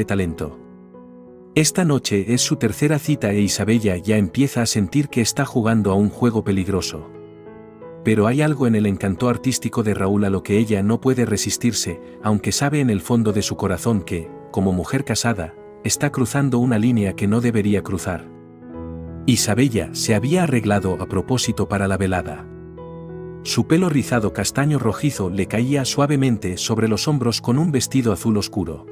de talento. Esta noche es su tercera cita e Isabella ya empieza a sentir que está jugando a un juego peligroso. Pero hay algo en el encanto artístico de Raúl a lo que ella no puede resistirse, aunque sabe en el fondo de su corazón que, como mujer casada, está cruzando una línea que no debería cruzar. Isabella se había arreglado a propósito para la velada. Su pelo rizado castaño rojizo le caía suavemente sobre los hombros con un vestido azul oscuro.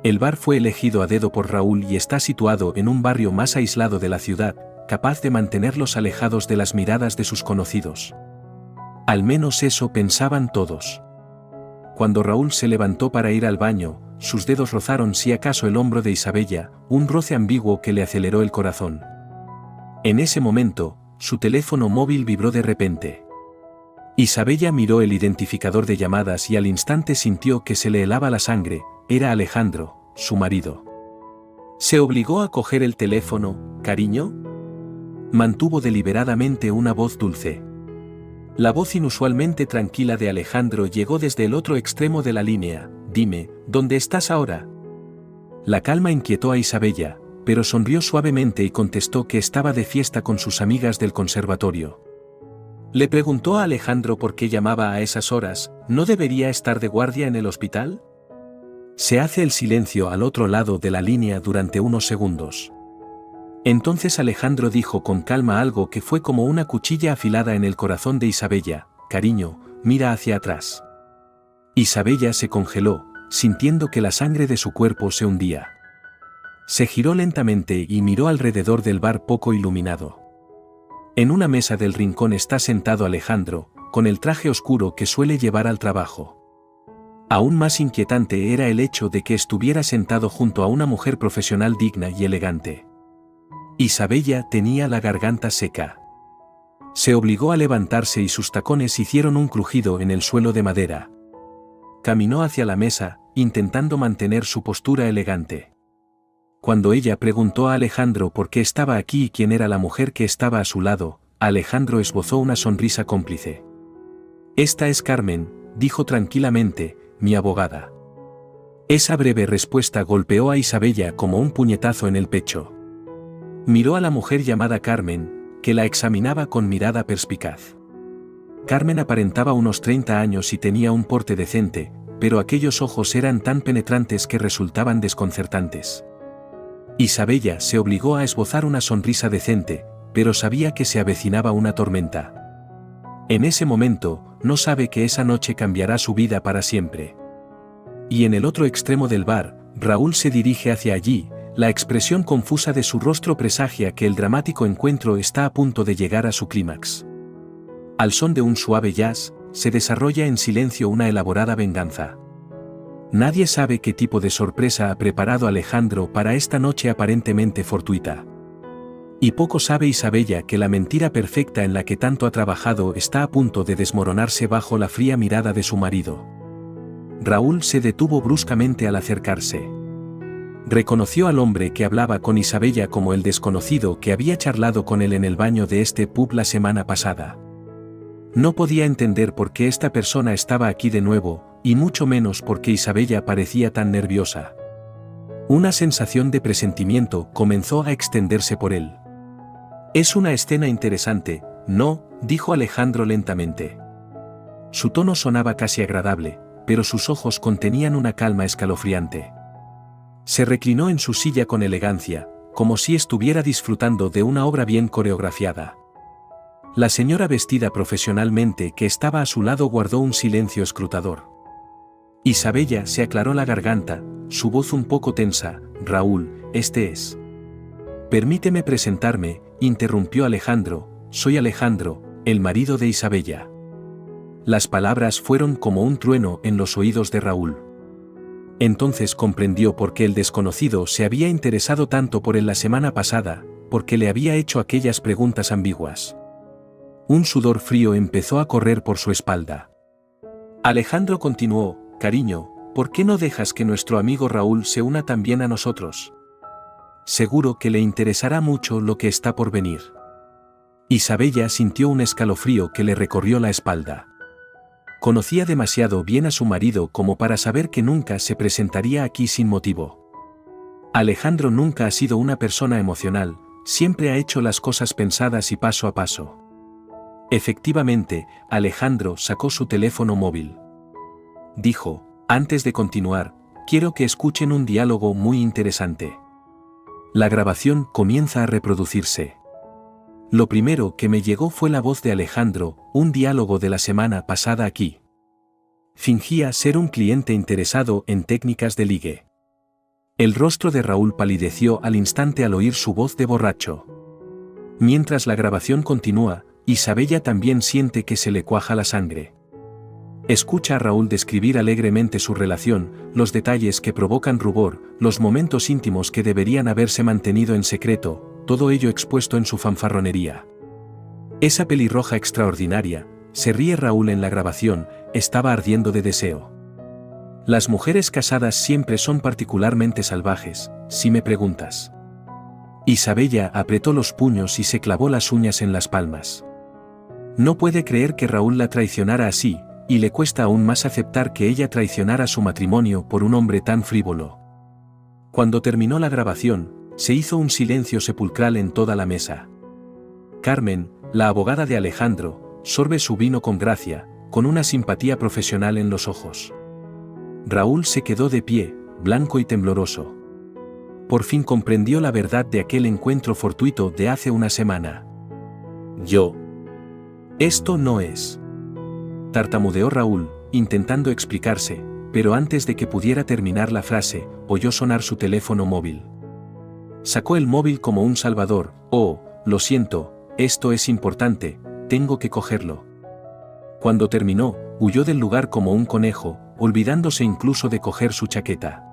El bar fue elegido a dedo por Raúl y está situado en un barrio más aislado de la ciudad, capaz de mantenerlos alejados de las miradas de sus conocidos. Al menos eso pensaban todos. Cuando Raúl se levantó para ir al baño, sus dedos rozaron si acaso el hombro de Isabella, un roce ambiguo que le aceleró el corazón. En ese momento, su teléfono móvil vibró de repente. Isabella miró el identificador de llamadas y al instante sintió que se le helaba la sangre. Era Alejandro, su marido. ¿Se obligó a coger el teléfono, cariño?, mantuvo deliberadamente una voz dulce. La voz inusualmente tranquila de Alejandro llegó desde el otro extremo de la línea. Dime, ¿dónde estás ahora? La calma inquietó a Isabella, pero sonrió suavemente y contestó que estaba de fiesta con sus amigas del conservatorio. Le preguntó a Alejandro por qué llamaba a esas horas. ¿No debería estar de guardia en el hospital? Se hace el silencio al otro lado de la línea durante unos segundos. Entonces Alejandro dijo con calma algo que fue como una cuchilla afilada en el corazón de Isabella. Cariño, mira hacia atrás. Isabella se congeló, sintiendo que la sangre de su cuerpo se hundía. Se giró lentamente y miró alrededor del bar poco iluminado. En una mesa del rincón está sentado Alejandro, con el traje oscuro que suele llevar al trabajo. Aún más inquietante era el hecho de que estuviera sentado junto a una mujer profesional digna y elegante. Isabella tenía la garganta seca. Se obligó a levantarse y sus tacones hicieron un crujido en el suelo de madera. Caminó hacia la mesa, intentando mantener su postura elegante. Cuando ella preguntó a Alejandro por qué estaba aquí y quién era la mujer que estaba a su lado, Alejandro esbozó una sonrisa cómplice. Esta es Carmen, dijo tranquilamente, mi abogada. Esa breve respuesta golpeó a Isabella como un puñetazo en el pecho. Miró a la mujer llamada Carmen, que la examinaba con mirada perspicaz. Carmen aparentaba unos 30 años y tenía un porte decente, pero aquellos ojos eran tan penetrantes que resultaban desconcertantes. Isabella se obligó a esbozar una sonrisa decente, pero sabía que se avecinaba una tormenta. En ese momento, no sabe que esa noche cambiará su vida para siempre. Y en el otro extremo del bar, Raúl se dirige hacia allí. La expresión confusa de su rostro presagia que el dramático encuentro está a punto de llegar a su clímax. Al son de un suave jazz, se desarrolla en silencio una elaborada venganza. Nadie sabe qué tipo de sorpresa ha preparado Alejandro para esta noche aparentemente fortuita. Y poco sabe Isabella que la mentira perfecta en la que tanto ha trabajado está a punto de desmoronarse bajo la fría mirada de su marido. Raúl se detuvo bruscamente al acercarse. Reconoció al hombre que hablaba con Isabella como el desconocido que había charlado con él en el baño de este pub la semana pasada. No podía entender por qué esta persona estaba aquí de nuevo, y mucho menos por qué Isabella parecía tan nerviosa. Una sensación de presentimiento comenzó a extenderse por él. Es una escena interesante, ¿no?, dijo Alejandro lentamente. Su tono sonaba casi agradable, pero sus ojos contenían una calma escalofriante. Se reclinó en su silla con elegancia, como si estuviera disfrutando de una obra bien coreografiada. La señora vestida profesionalmente que estaba a su lado guardó un silencio escrutador. Isabella se aclaró la garganta, su voz un poco tensa. Raúl, este es. Permíteme presentarme, interrumpió Alejandro, soy Alejandro, el marido de Isabella. Las palabras fueron como un trueno en los oídos de Raúl. Entonces comprendió por qué el desconocido se había interesado tanto por él la semana pasada, porque le había hecho aquellas preguntas ambiguas. Un sudor frío empezó a correr por su espalda. Alejandro continuó, cariño, ¿por qué no dejas que nuestro amigo Raúl se una también a nosotros? Seguro que le interesará mucho lo que está por venir. Isabella sintió un escalofrío que le recorrió la espalda. Conocía demasiado bien a su marido como para saber que nunca se presentaría aquí sin motivo. Alejandro nunca ha sido una persona emocional, siempre ha hecho las cosas pensadas y paso a paso. Efectivamente, Alejandro sacó su teléfono móvil. Dijo, antes de continuar, quiero que escuchen un diálogo muy interesante. La grabación comienza a reproducirse. Lo primero que me llegó fue la voz de Alejandro, un diálogo de la semana pasada aquí. Fingía ser un cliente interesado en técnicas de ligue. El rostro de Raúl palideció al instante al oír su voz de borracho. Mientras la grabación continúa, Isabella también siente que se le cuaja la sangre. Escucha a Raúl describir alegremente su relación, los detalles que provocan rubor, los momentos íntimos que deberían haberse mantenido en secreto, todo ello expuesto en su fanfarronería. Esa pelirroja extraordinaria, se ríe Raúl en la grabación, estaba ardiendo de deseo. Las mujeres casadas siempre son particularmente salvajes, si me preguntas. Isabella apretó los puños y se clavó las uñas en las palmas. No puede creer que Raúl la traicionara así, y le cuesta aún más aceptar que ella traicionara su matrimonio por un hombre tan frívolo. Cuando terminó la grabación, se hizo un silencio sepulcral en toda la mesa. Carmen, la abogada de Alejandro, sorbe su vino con gracia, con una simpatía profesional en los ojos. Raúl se quedó de pie, blanco y tembloroso. Por fin comprendió la verdad de aquel encuentro fortuito de hace una semana. Esto no es. Tartamudeó Raúl, intentando explicarse, pero antes de que pudiera terminar la frase, oyó sonar su teléfono móvil. Sacó el móvil como un salvador. Oh, lo siento, esto es importante, tengo que cogerlo. Cuando terminó, huyó del lugar como un conejo, olvidándose incluso de coger su chaqueta.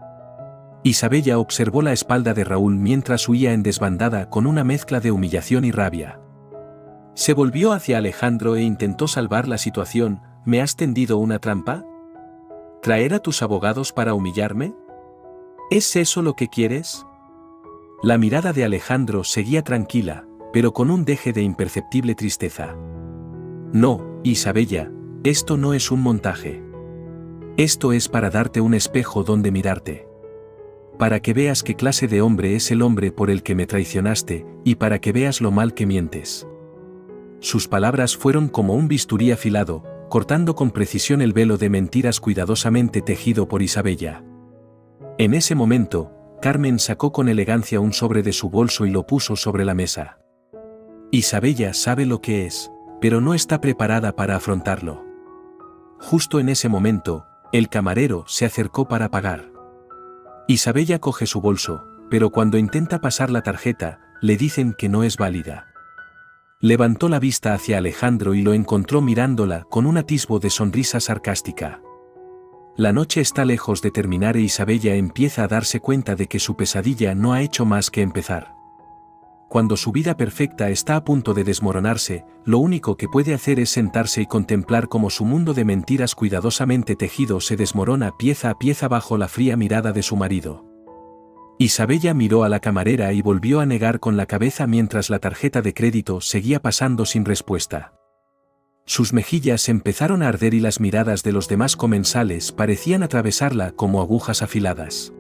Isabella observó la espalda de Raúl mientras huía en desbandada con una mezcla de humillación y rabia. Se volvió hacia Alejandro e intentó salvar la situación. ¿Me has tendido una trampa? ¿Traer a tus abogados para humillarme? ¿Es eso lo que quieres? La mirada de Alejandro seguía tranquila, pero con un deje de imperceptible tristeza. No, Isabella, esto no es un montaje. Esto es para darte un espejo donde mirarte. Para que veas qué clase de hombre es el hombre por el que me traicionaste, y para que veas lo mal que mientes. Sus palabras fueron como un bisturí afilado, cortando con precisión el velo de mentiras cuidadosamente tejido por Isabella. En ese momento, Carmen sacó con elegancia un sobre de su bolso y lo puso sobre la mesa. Isabella sabe lo que es, pero no está preparada para afrontarlo. Justo en ese momento, el camarero se acercó para pagar. Isabella coge su bolso, pero cuando intenta pasar la tarjeta, le dicen que no es válida. Levantó la vista hacia Alejandro y lo encontró mirándola con un atisbo de sonrisa sarcástica. La noche está lejos de terminar e Isabella empieza a darse cuenta de que su pesadilla no ha hecho más que empezar. Cuando su vida perfecta está a punto de desmoronarse, lo único que puede hacer es sentarse y contemplar cómo su mundo de mentiras cuidadosamente tejido se desmorona pieza a pieza bajo la fría mirada de su marido. Isabella miró a la camarera y volvió a negar con la cabeza mientras la tarjeta de crédito seguía pasando sin respuesta. Sus mejillas empezaron a arder y las miradas de los demás comensales parecían atravesarla como agujas afiladas.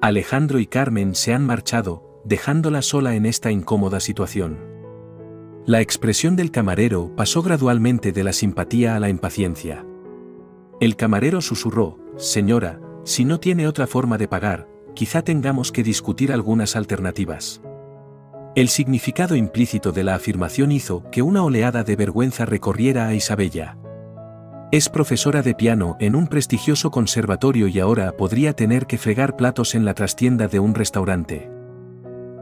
Alejandro y Carmen se han marchado, dejándola sola en esta incómoda situación. La expresión del camarero pasó gradualmente de la simpatía a la impaciencia. El camarero susurró, «Señora, si no tiene otra forma de pagar, quizá tengamos que discutir algunas alternativas». El significado implícito de la afirmación hizo que una oleada de vergüenza recorriera a Isabella. Es profesora de piano en un prestigioso conservatorio y ahora podría tener que fregar platos en la trastienda de un restaurante.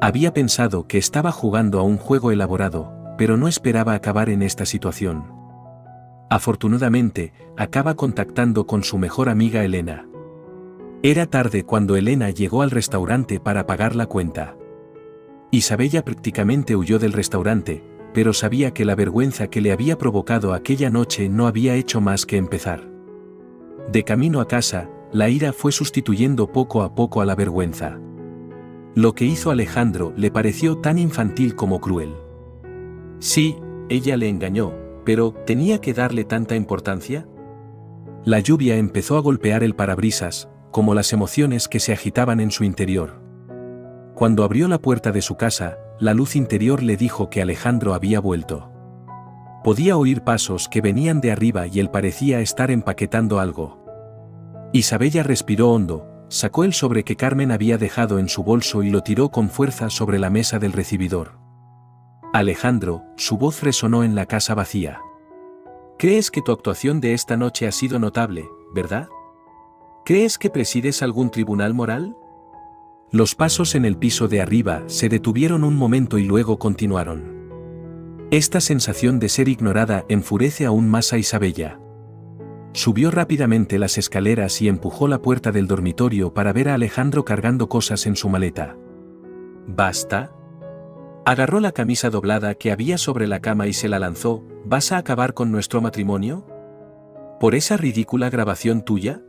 Había pensado que estaba jugando a un juego elaborado, pero no esperaba acabar en esta situación. Afortunadamente, acaba contactando con su mejor amiga Elena. Era tarde cuando Elena llegó al restaurante para pagar la cuenta. Isabella prácticamente huyó del restaurante, pero sabía que la vergüenza que le había provocado aquella noche no había hecho más que empezar. De camino a casa, la ira fue sustituyendo poco a poco a la vergüenza. Lo que hizo Alejandro le pareció tan infantil como cruel. Sí, ella le engañó, pero ¿tenía que darle tanta importancia? La lluvia empezó a golpear el parabrisas, como las emociones que se agitaban en su interior. Cuando abrió la puerta de su casa, la luz interior le dijo que Alejandro había vuelto. Podía oír pasos que venían de arriba y él parecía estar empaquetando algo. Isabella respiró hondo, sacó el sobre que Carmen había dejado en su bolso y lo tiró con fuerza sobre la mesa del recibidor. Alejandro, su voz resonó en la casa vacía. ¿Crees que tu actuación de esta noche ha sido notable, verdad? ¿Crees que presides algún tribunal moral? Los pasos en el piso de arriba se detuvieron un momento y luego continuaron. Esta sensación de ser ignorada enfurece aún más a Isabella. Subió rápidamente las escaleras y empujó la puerta del dormitorio para ver a Alejandro cargando cosas en su maleta. ¿Basta? Agarró la camisa doblada que había sobre la cama y se la lanzó. ¿Vas a acabar con nuestro matrimonio? ¿Por esa ridícula grabación tuya?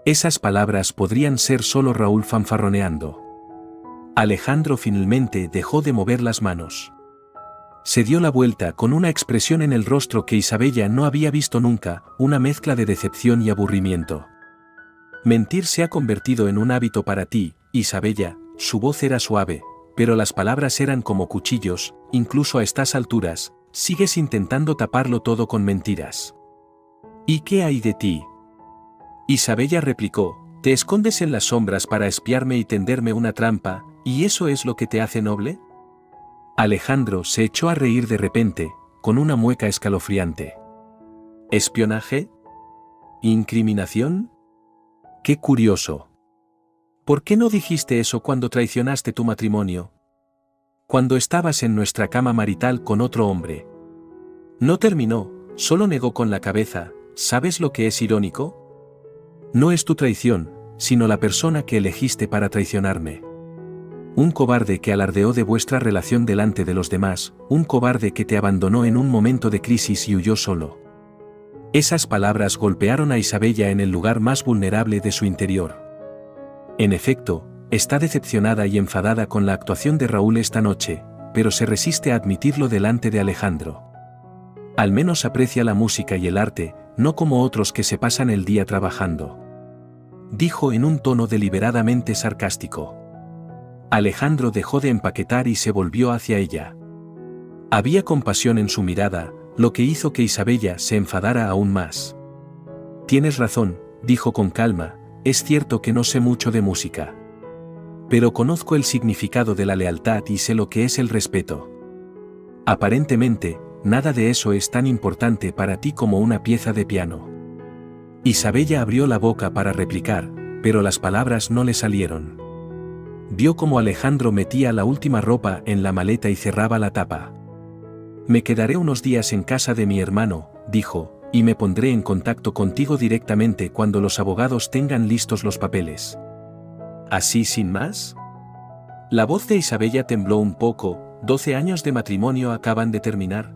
Esas palabras podrían ser solo Raúl fanfarroneando. Alejandro finalmente dejó de mover las manos. Se dio la vuelta con una expresión en el rostro que Isabella no había visto nunca, una mezcla de decepción y aburrimiento. Mentir se ha convertido en un hábito para ti, Isabella. Su voz era suave, pero las palabras eran como cuchillos. Incluso a estas alturas, sigues intentando taparlo todo con mentiras. ¿Y qué hay de ti? Isabella replicó, ¿te escondes en las sombras para espiarme y tenderme una trampa, y eso es lo que te hace noble? Alejandro se echó a reír de repente, con una mueca escalofriante. ¿Espionaje? ¿Incriminación? ¡Qué curioso! ¿Por qué no dijiste eso cuando traicionaste tu matrimonio? Cuando estabas en nuestra cama marital con otro hombre. No terminó, solo negó con la cabeza. ¿Sabes lo que es irónico? No es tu traición, sino la persona que elegiste para traicionarme. Un cobarde que alardeó de vuestra relación delante de los demás, un cobarde que te abandonó en un momento de crisis y huyó solo. Esas palabras golpearon a Isabella en el lugar más vulnerable de su interior. En efecto, está decepcionada y enfadada con la actuación de Raúl esta noche, pero se resiste a admitirlo delante de Alejandro. Al menos aprecia la música y el arte, no como otros que se pasan el día trabajando. Dijo en un tono deliberadamente sarcástico. Alejandro dejó de empaquetar y se volvió hacia ella. Había compasión en su mirada, lo que hizo que Isabella se enfadara aún más. Tienes razón, dijo con calma, es cierto que no sé mucho de música. Pero conozco el significado de la lealtad y sé lo que es el respeto. Aparentemente, nada de eso es tan importante para ti como una pieza de piano. Isabella abrió la boca para replicar, pero las palabras no le salieron. Vio cómo Alejandro metía la última ropa en la maleta y cerraba la tapa. Me quedaré unos días en casa de mi hermano, dijo, y me pondré en contacto contigo directamente cuando los abogados tengan listos los papeles. ¿Así sin más? La voz de Isabella tembló un poco. 12 años de matrimonio acaban de terminar.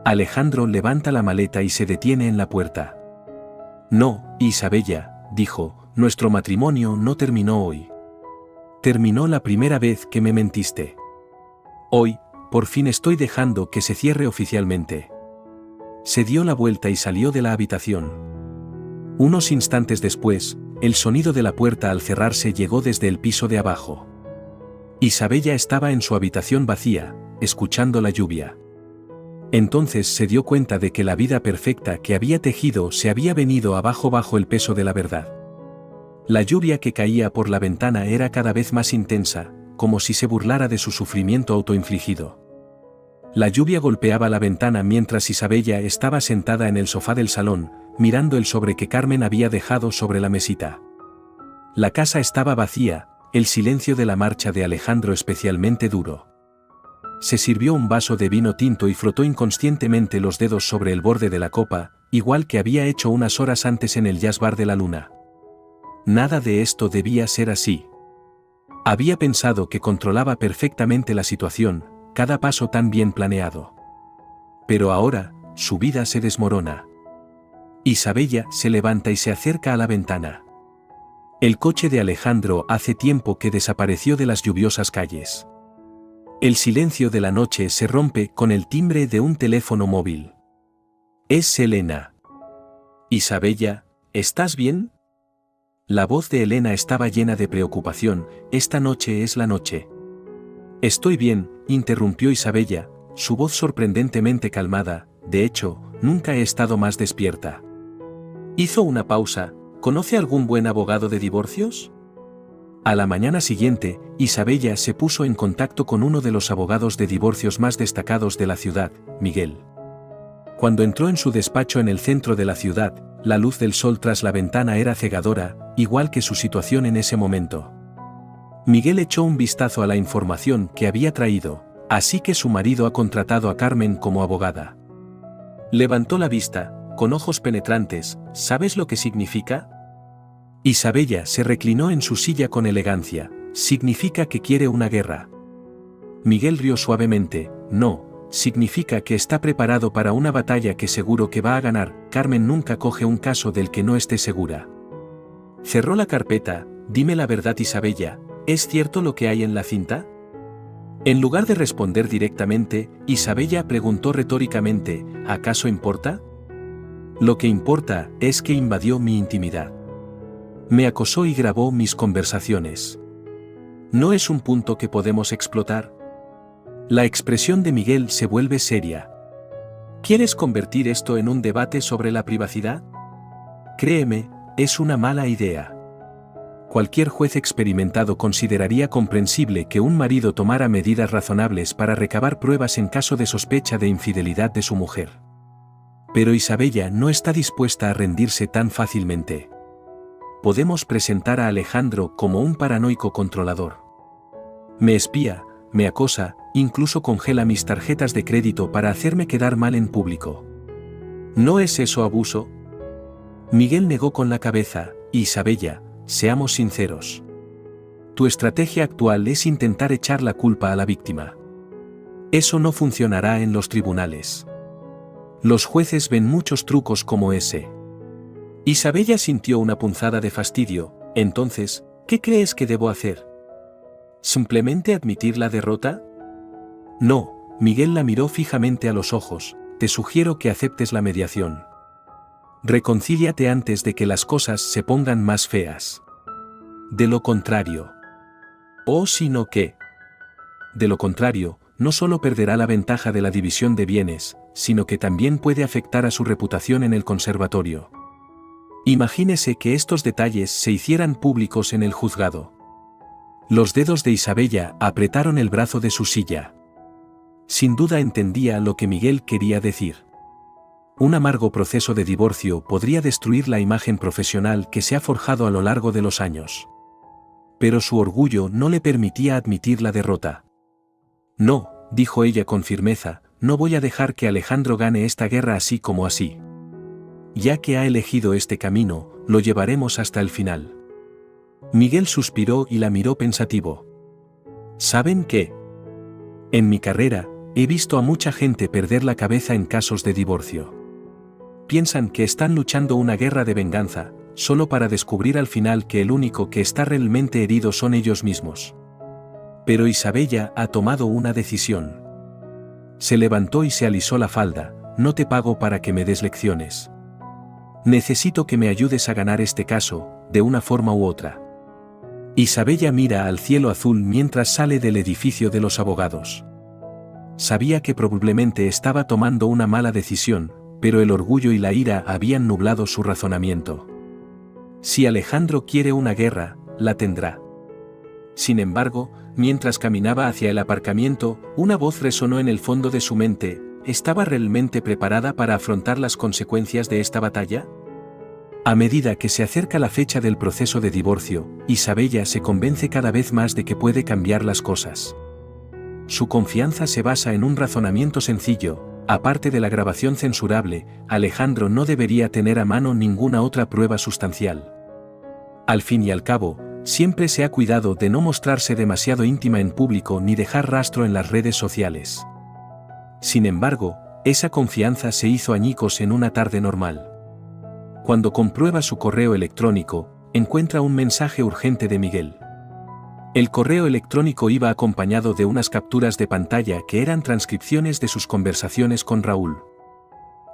Alejandro levanta la maleta y se detiene en la puerta. No, Isabella, dijo, nuestro matrimonio no terminó hoy. Terminó la primera vez que me mentiste. Hoy, por fin estoy dejando que se cierre oficialmente. Se dio la vuelta y salió de la habitación. Unos instantes después, el sonido de la puerta al cerrarse llegó desde el piso de abajo. Isabella estaba en su habitación vacía, escuchando la lluvia. Entonces se dio cuenta de que la vida perfecta que había tejido se había venido abajo bajo el peso de la verdad. La lluvia que caía por la ventana era cada vez más intensa, como si se burlara de su sufrimiento autoinfligido. La lluvia golpeaba la ventana mientras Isabella estaba sentada en el sofá del salón, mirando el sobre que Carmen había dejado sobre la mesita. La casa estaba vacía, el silencio de la marcha de Alejandro especialmente duro. Se sirvió un vaso de vino tinto y frotó inconscientemente los dedos sobre el borde de la copa, igual que había hecho unas horas antes en el jazz bar de la Luna. Nada de esto debía ser así. Había pensado que controlaba perfectamente la situación, cada paso tan bien planeado. Pero ahora, su vida se desmorona. Isabella se levanta y se acerca a la ventana. El coche de Alejandro hace tiempo que desapareció de las lluviosas calles. El silencio de la noche se rompe con el timbre de un teléfono móvil. Es Selena. Isabella, ¿estás bien? La voz de Elena estaba llena de preocupación. Esta noche es la noche. Estoy bien, interrumpió Isabella, su voz sorprendentemente calmada. De hecho, nunca he estado más despierta. Hizo una pausa. ¿Conoce algún buen abogado de divorcios? A la mañana siguiente, Isabella se puso en contacto con uno de los abogados de divorcios más destacados de la ciudad, Miguel. Cuando entró en su despacho en el centro de la ciudad, la luz del sol tras la ventana era cegadora, igual que su situación en ese momento. Miguel echó un vistazo a la información que había traído, así que su marido ha contratado a Carmen como abogada. Levantó la vista, con ojos penetrantes. ¿Sabes lo que significa? Isabella se reclinó en su silla con elegancia. Significa que quiere una guerra. Miguel rió suavemente. No, significa que está preparado para una batalla que seguro que va a ganar. Carmen nunca coge un caso del que no esté segura. Cerró la carpeta. Dime la verdad, Isabella, ¿es cierto lo que hay en la cinta? En lugar de responder directamente, Isabella preguntó retóricamente, ¿acaso importa? Lo que importa es que invadió mi intimidad. Me acosó y grabó mis conversaciones. ¿No es un punto que podemos explotar? La expresión de Miguel se vuelve seria. ¿Quieres convertir esto en un debate sobre la privacidad? Créeme, es una mala idea. Cualquier juez experimentado consideraría comprensible que un marido tomara medidas razonables para recabar pruebas en caso de sospecha de infidelidad de su mujer. Pero Isabella no está dispuesta a rendirse tan fácilmente. Podemos presentar a Alejandro como un paranoico controlador. Me espía, me acosa, incluso congela mis tarjetas de crédito para hacerme quedar mal en público. ¿No es eso abuso? Miguel negó con la cabeza. Isabella, seamos sinceros. Tu estrategia actual es intentar echar la culpa a la víctima. Eso no funcionará en los tribunales. Los jueces ven muchos trucos como ese. Isabella sintió una punzada de fastidio. Entonces, ¿qué crees que debo hacer? ¿Simplemente admitir la derrota? No, Miguel la miró fijamente a los ojos. Te sugiero que aceptes la mediación. Reconcíliate antes de que las cosas se pongan más feas. De lo contrario. ¿O sino qué? De lo contrario, no solo perderá la ventaja de la división de bienes, sino que también puede afectar a su reputación en el conservatorio. Imagínese que estos detalles se hicieran públicos en el juzgado. Los dedos de Isabella apretaron el brazo de su silla. Sin duda entendía lo que Miguel quería decir. Un amargo proceso de divorcio podría destruir la imagen profesional que se ha forjado a lo largo de los años. Pero su orgullo no le permitía admitir la derrota. No, dijo ella con firmeza, no voy a dejar que Alejandro gane esta guerra así como así. Ya que ha elegido este camino, lo llevaremos hasta el final. Miguel suspiró y la miró pensativo. ¿Saben qué? En mi carrera, he visto a mucha gente perder la cabeza en casos de divorcio. Piensan que están luchando una guerra de venganza, solo para descubrir al final que el único que está realmente herido son ellos mismos. Pero Isabella ha tomado una decisión. Se levantó y se alisó la falda. No te pago para que me des lecciones. Necesito que me ayudes a ganar este caso, de una forma u otra. Isabella mira al cielo azul mientras sale del edificio de los abogados. Sabía que probablemente estaba tomando una mala decisión, pero el orgullo y la ira habían nublado su razonamiento. Si Alejandro quiere una guerra, la tendrá. Sin embargo, mientras caminaba hacia el aparcamiento, una voz resonó en el fondo de su mente. ¿Estaba realmente preparada para afrontar las consecuencias de esta batalla? A medida que se acerca la fecha del proceso de divorcio, Isabella se convence cada vez más de que puede cambiar las cosas. Su confianza se basa en un razonamiento sencillo. Aparte de la grabación censurable, Alejandro no debería tener a mano ninguna otra prueba sustancial. Al fin y al cabo, siempre se ha cuidado de no mostrarse demasiado íntima en público ni dejar rastro en las redes sociales. Sin embargo, esa confianza se hizo añicos en una tarde normal. Cuando comprueba su correo electrónico, encuentra un mensaje urgente de Miguel. El correo electrónico iba acompañado de unas capturas de pantalla que eran transcripciones de sus conversaciones con Raúl.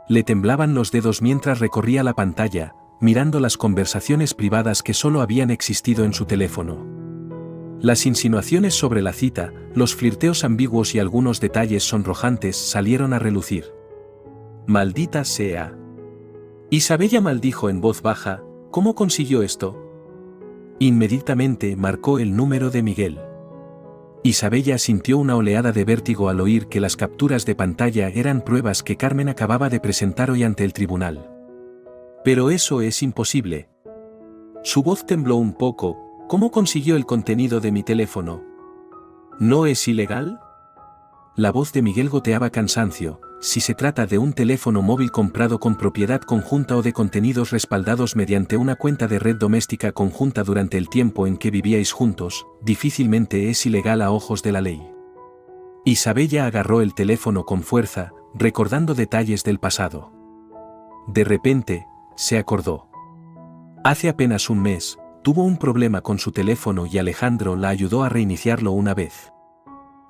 Le temblaban los dedos mientras recorría la pantalla. mirando las conversaciones privadas que solo habían existido en su teléfono. Las insinuaciones sobre la cita, los flirteos ambiguos y algunos detalles sonrojantes salieron a relucir. «Maldita sea». Isabella maldijo en voz baja. «¿Cómo consiguió esto?». Inmediatamente marcó el número de Miguel. Isabella sintió una oleada de vértigo al oír que las capturas de pantalla eran pruebas que Carmen acababa de presentar hoy ante el tribunal. «Pero eso es imposible». Su voz tembló un poco. «¿Cómo consiguió el contenido de mi teléfono? ¿No es ilegal?». La voz de Miguel goteaba cansancio. «Si se trata de un teléfono móvil comprado con propiedad conjunta o de contenidos respaldados mediante una cuenta de red doméstica conjunta durante el tiempo en que vivíais juntos, difícilmente es ilegal a ojos de la ley». Isabella agarró el teléfono con fuerza, recordando detalles del pasado. De repente, se acordó. Hace apenas un mes, tuvo un problema con su teléfono y Alejandro la ayudó a reiniciarlo una vez.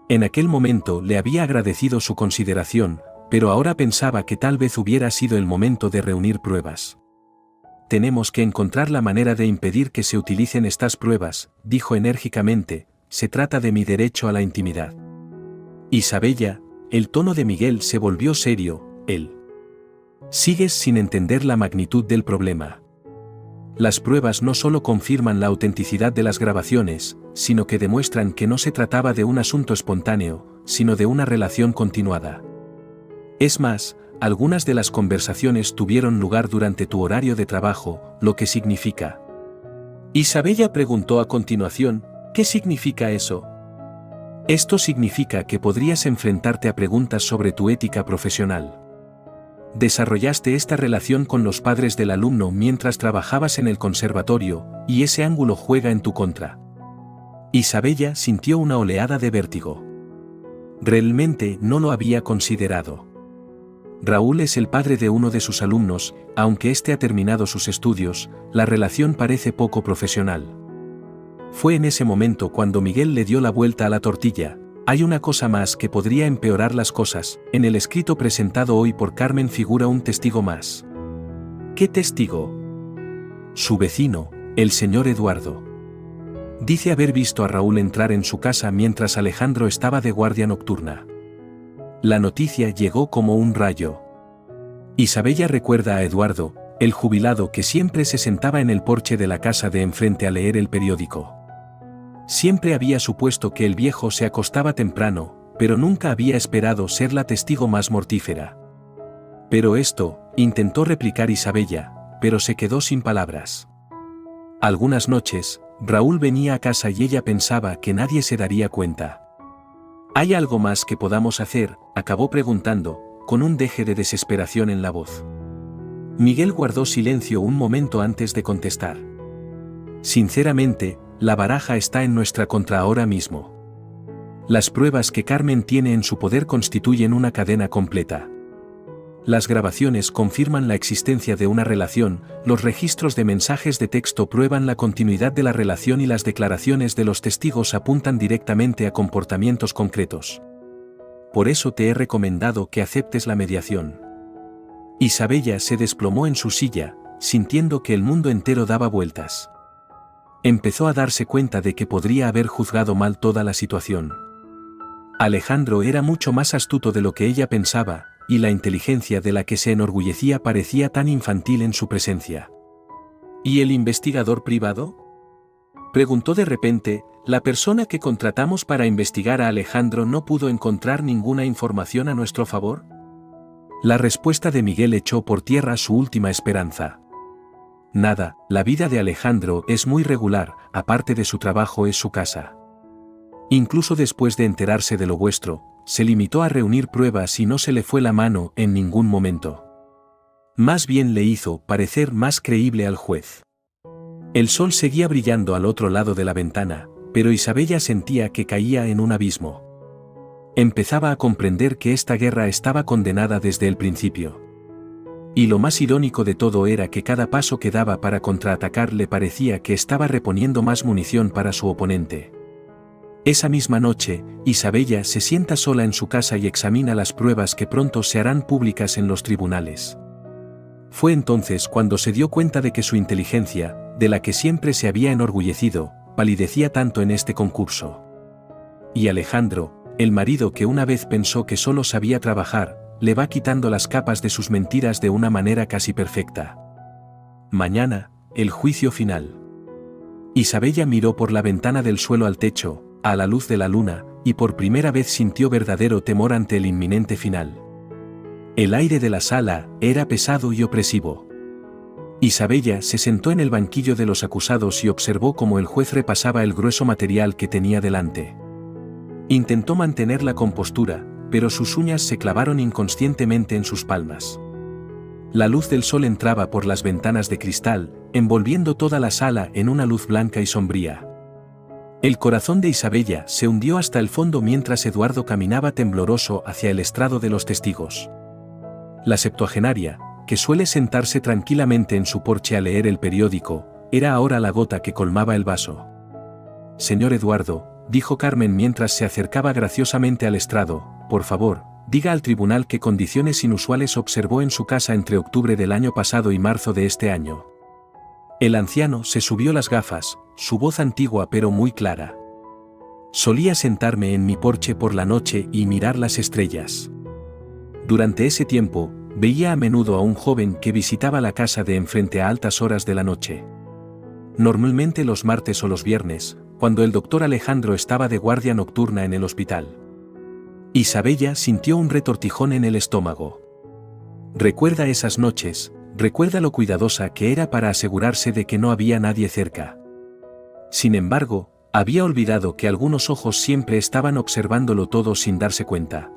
En aquel momento le había agradecido su consideración, pero ahora pensaba que tal vez hubiera sido el momento de reunir pruebas. «Tenemos que encontrar la manera de impedir que se utilicen estas pruebas», dijo enérgicamente. «Se trata de mi derecho a la intimidad». Isabella, el tono de Miguel se volvió serio. «Él. Sigues sin entender la magnitud del problema. Las pruebas no solo confirman la autenticidad de las grabaciones, sino que demuestran que no se trataba de un asunto espontáneo, sino de una relación continuada. Es más, algunas de las conversaciones tuvieron lugar durante tu horario de trabajo, lo que significa». Isabella preguntó a continuación. «¿Qué significa eso?». «Esto significa que podrías enfrentarte a preguntas sobre tu ética profesional. Desarrollaste esta relación con los padres del alumno mientras trabajabas en el conservatorio, y ese ángulo juega en tu contra». Isabella sintió una oleada de vértigo. Realmente no lo había considerado. Raúl es el padre de uno de sus alumnos. Aunque éste ha terminado sus estudios, la relación parece poco profesional. Fue en ese momento cuando Miguel le dio la vuelta a la tortilla. «Hay una cosa más que podría empeorar las cosas. En el escrito presentado hoy por Carmen figura un testigo más». «¿Qué testigo?». «Su vecino, el señor Eduardo. Dice haber visto a Raúl entrar en su casa mientras Alejandro estaba de guardia nocturna». La noticia llegó como un rayo. Isabella recuerda a Eduardo, el jubilado que siempre se sentaba en el porche de la casa de enfrente a leer el periódico. Siempre había supuesto que el viejo se acostaba temprano, pero nunca había esperado ser la testigo más mortífera. «Pero esto», intentó replicar Isabella, pero se quedó sin palabras. Algunas noches, Raúl venía a casa y ella pensaba que nadie se daría cuenta. «¿Hay algo más que podamos hacer?», acabó preguntando, con un deje de desesperación en la voz. Miguel guardó silencio un momento antes de contestar. «Sinceramente, la baraja está en nuestra contra ahora mismo. Las pruebas que Carmen tiene en su poder constituyen una cadena completa. Las grabaciones confirman la existencia de una relación, los registros de mensajes de texto prueban la continuidad de la relación y las declaraciones de los testigos apuntan directamente a comportamientos concretos. Por eso te he recomendado que aceptes la mediación». Isabella se desplomó en su silla, sintiendo que el mundo entero daba vueltas. Empezó a darse cuenta de que podría haber juzgado mal toda la situación. Alejandro era mucho más astuto de lo que ella pensaba, y la inteligencia de la que se enorgullecía parecía tan infantil en su presencia. «¿Y el investigador privado?», preguntó de repente. «La persona que contratamos para investigar a Alejandro no pudo encontrar ninguna información a nuestro favor». La respuesta de Miguel echó por tierra su última esperanza. «Nada, la vida de Alejandro es muy regular, aparte de su trabajo es su casa. Incluso después de enterarse de lo vuestro, se limitó a reunir pruebas y no se le fue la mano en ningún momento. Más bien le hizo parecer más creíble al juez». El sol seguía brillando al otro lado de la ventana, pero Isabella sentía que caía en un abismo. Empezaba a comprender que esta guerra estaba condenada desde el principio. Y lo más irónico de todo era que cada paso que daba para contraatacar le parecía que estaba reponiendo más munición para su oponente. Esa misma noche, Isabella se sienta sola en su casa y examina las pruebas que pronto se harán públicas en los tribunales. Fue entonces cuando se dio cuenta de que su inteligencia, de la que siempre se había enorgullecido, palidecía tanto en este concurso. Y Alejandro, el marido que una vez pensó que solo sabía trabajar, le va quitando las capas de sus mentiras de una manera casi perfecta. Mañana, el juicio final. Isabella miró por la ventana del suelo al techo, a la luz de la luna, y por primera vez sintió verdadero temor ante el inminente final. El aire de la sala era pesado y opresivo. Isabella se sentó en el banquillo de los acusados y observó cómo el juez repasaba el grueso material que tenía delante. Intentó mantener la compostura, pero sus uñas se clavaron inconscientemente en sus palmas. La luz del sol entraba por las ventanas de cristal, envolviendo toda la sala en una luz blanca y sombría. El corazón de Isabella se hundió hasta el fondo mientras Eduardo caminaba tembloroso hacia el estrado de los testigos. La septuagenaria, que suele sentarse tranquilamente en su porche a leer el periódico, era ahora la gota que colmaba el vaso. «Señor Eduardo», dijo Carmen mientras se acercaba graciosamente al estrado, «por favor, diga al tribunal qué condiciones inusuales observó en su casa entre octubre del año pasado y marzo de este año». El anciano se subió las gafas, su voz antigua pero muy clara. «Solía sentarme en mi porche por la noche y mirar las estrellas. Durante ese tiempo, veía a menudo a un joven que visitaba la casa de enfrente a altas horas de la noche. Normalmente los martes o los viernes, cuando el doctor Alejandro estaba de guardia nocturna en el hospital». Isabella sintió un retortijón en el estómago. Recuerda esas noches, recuerda lo cuidadosa que era para asegurarse de que no había nadie cerca. Sin embargo, había olvidado que algunos ojos siempre estaban observándolo todo sin darse cuenta.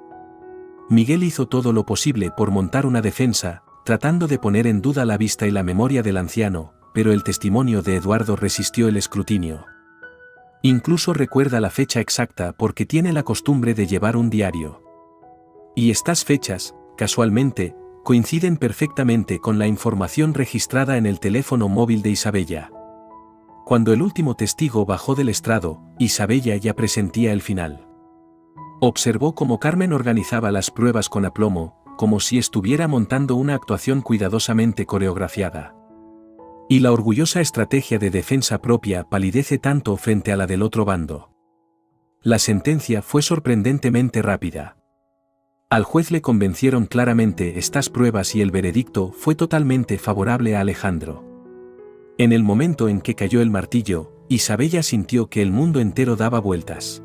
Miguel hizo todo lo posible por montar una defensa, tratando de poner en duda la vista y la memoria del anciano, pero el testimonio de Eduardo resistió el escrutinio. Incluso recuerda la fecha exacta porque tiene la costumbre de llevar un diario. Y estas fechas, casualmente, coinciden perfectamente con la información registrada en el teléfono móvil de Isabella. Cuando el último testigo bajó del estrado, Isabella ya presentía el final. Observó cómo Carmen organizaba las pruebas con aplomo, como si estuviera montando una actuación cuidadosamente coreografiada. Y la orgullosa estrategia de defensa propia palidece tanto frente a la del otro bando. La sentencia fue sorprendentemente rápida. Al juez le convencieron claramente estas pruebas y el veredicto fue totalmente favorable a Alejandro. En el momento en que cayó el martillo, Isabella sintió que el mundo entero daba vueltas.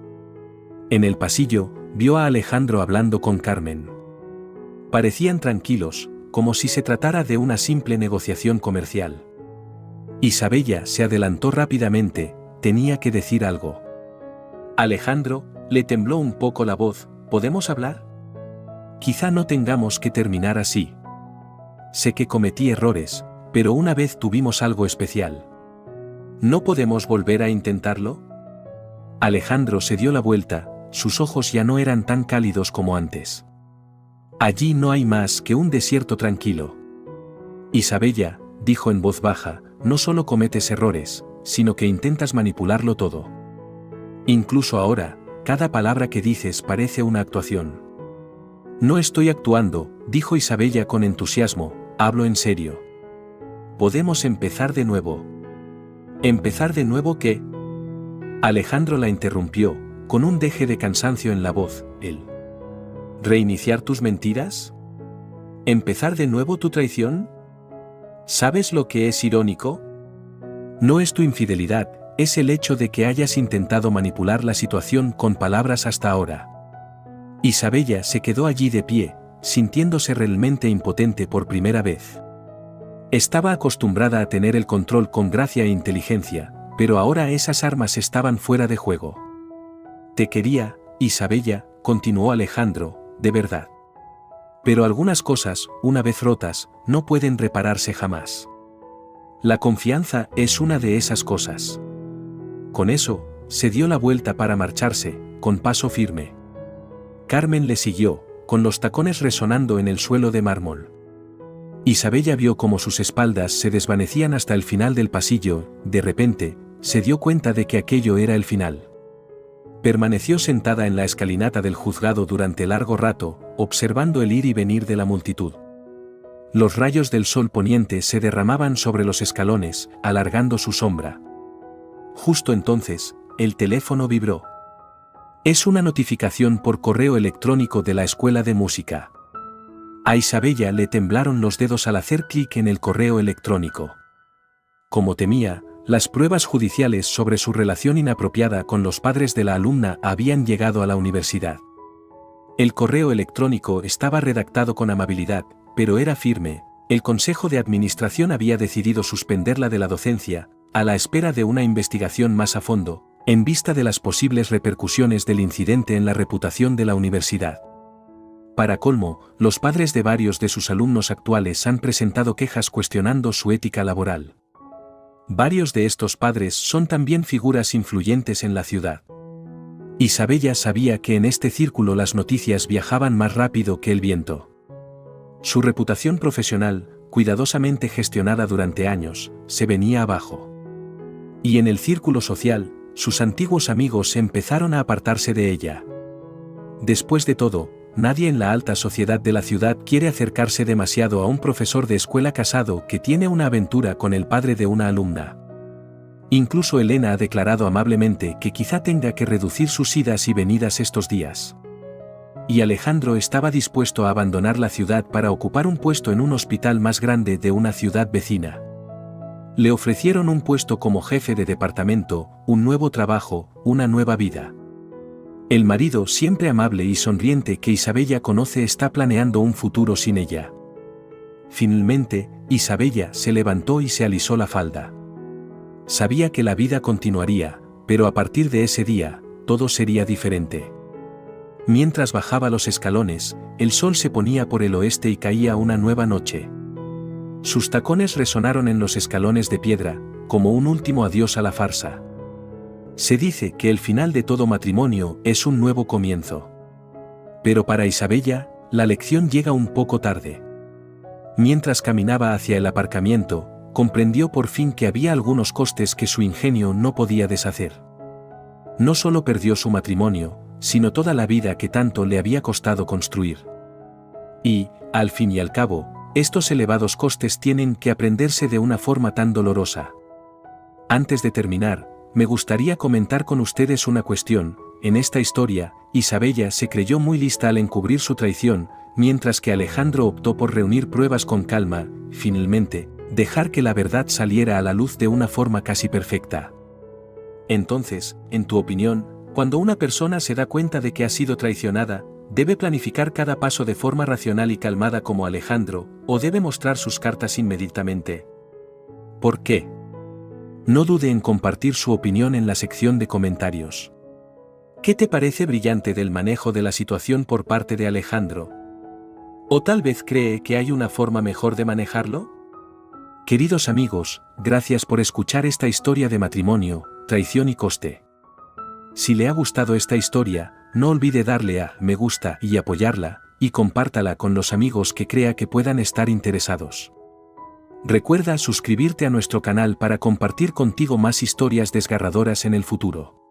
En el pasillo, vio a Alejandro hablando con Carmen. Parecían tranquilos, como si se tratara de una simple negociación comercial. Isabella se adelantó rápidamente, tenía que decir algo. Alejandro, le tembló un poco la voz, ¿podemos hablar? Quizá no tengamos que terminar así. Sé que cometí errores, pero una vez tuvimos algo especial. ¿No podemos volver a intentarlo? Alejandro se dio la vuelta, sus ojos ya no eran tan cálidos como antes. Allí no hay más que un desierto tranquilo. Isabella, dijo en voz baja, no solo cometes errores, sino que intentas manipularlo todo. Incluso ahora, cada palabra que dices parece una actuación. No estoy actuando, dijo Isabella con entusiasmo, hablo en serio. Podemos empezar de nuevo. ¿Empezar de nuevo qué? Alejandro la interrumpió, con un deje de cansancio en la voz, él. ¿Reiniciar tus mentiras? ¿Empezar de nuevo tu traición? ¿Sabes lo que es irónico? No es tu infidelidad, es el hecho de que hayas intentado manipular la situación con palabras hasta ahora. Isabella se quedó allí de pie, sintiéndose realmente impotente por primera vez. Estaba acostumbrada a tener el control con gracia e inteligencia, pero ahora esas armas estaban fuera de juego. Te quería, Isabella, continuó Alejandro, de verdad. Pero algunas cosas, una vez rotas, no pueden repararse jamás. La confianza es una de esas cosas. Con eso, se dio la vuelta para marcharse, con paso firme. Carmen le siguió, con los tacones resonando en el suelo de mármol. Isabella vio cómo sus espaldas se desvanecían hasta el final del pasillo, de repente, se dio cuenta de que aquello era el final. Permaneció sentada en la escalinata del juzgado durante largo rato, observando el ir y venir de la multitud. Los rayos del sol poniente se derramaban sobre los escalones, alargando su sombra. Justo entonces, el teléfono vibró. Es una notificación por correo electrónico de la escuela de música. A Isabella le temblaron los dedos al hacer clic en el correo electrónico. Como temía, las pruebas judiciales sobre su relación inapropiada con los padres de la alumna habían llegado a la universidad. El correo electrónico estaba redactado con amabilidad, pero era firme. El Consejo de Administración había decidido suspenderla de la docencia, a la espera de una investigación más a fondo, en vista de las posibles repercusiones del incidente en la reputación de la universidad. Para colmo, los padres de varios de sus alumnos actuales han presentado quejas cuestionando su ética laboral. Varios de estos padres son también figuras influyentes en la ciudad. Isabella sabía que en este círculo las noticias viajaban más rápido que el viento. Su reputación profesional, cuidadosamente gestionada durante años, se venía abajo. Y en el círculo social, sus antiguos amigos empezaron a apartarse de ella. Después de todo, nadie en la alta sociedad de la ciudad quiere acercarse demasiado a un profesor de escuela casado que tiene una aventura con el padre de una alumna. Incluso Elena ha declarado amablemente que quizá tenga que reducir sus idas y venidas estos días. Y Alejandro estaba dispuesto a abandonar la ciudad para ocupar un puesto en un hospital más grande de una ciudad vecina. Le ofrecieron un puesto como jefe de departamento, un nuevo trabajo, una nueva vida. El marido, siempre amable y sonriente que Isabella conoce, está planeando un futuro sin ella. Finalmente, Isabella se levantó y se alisó la falda. Sabía que la vida continuaría, pero a partir de ese día, todo sería diferente. Mientras bajaba los escalones, el sol se ponía por el oeste y caía una nueva noche. Sus tacones resonaron en los escalones de piedra, como un último adiós a la farsa. Se dice que el final de todo matrimonio es un nuevo comienzo. Pero para Isabella, la lección llega un poco tarde. Mientras caminaba hacia el aparcamiento, comprendió por fin que había algunos costes que su ingenio no podía deshacer. No solo perdió su matrimonio, sino toda la vida que tanto le había costado construir. Y, al fin y al cabo, estos elevados costes tienen que aprenderse de una forma tan dolorosa. Antes de terminar, me gustaría comentar con ustedes una cuestión. En esta historia, Isabella se creyó muy lista al encubrir su traición, mientras que Alejandro optó por reunir pruebas con calma, finalmente, dejar que la verdad saliera a la luz de una forma casi perfecta. Entonces, en tu opinión, cuando una persona se da cuenta de que ha sido traicionada, ¿debe planificar cada paso de forma racional y calmada como Alejandro, o debe mostrar sus cartas inmediatamente? ¿Por qué? No dude en compartir su opinión en la sección de comentarios. ¿Qué te parece brillante del manejo de la situación por parte de Alejandro? ¿O tal vez cree que hay una forma mejor de manejarlo? Queridos amigos, gracias por escuchar esta historia de matrimonio, traición y coste. Si le ha gustado esta historia, no olvide darle a me gusta y apoyarla, y compártala con los amigos que crea que puedan estar interesados. Recuerda suscribirte a nuestro canal para compartir contigo más historias desgarradoras en el futuro.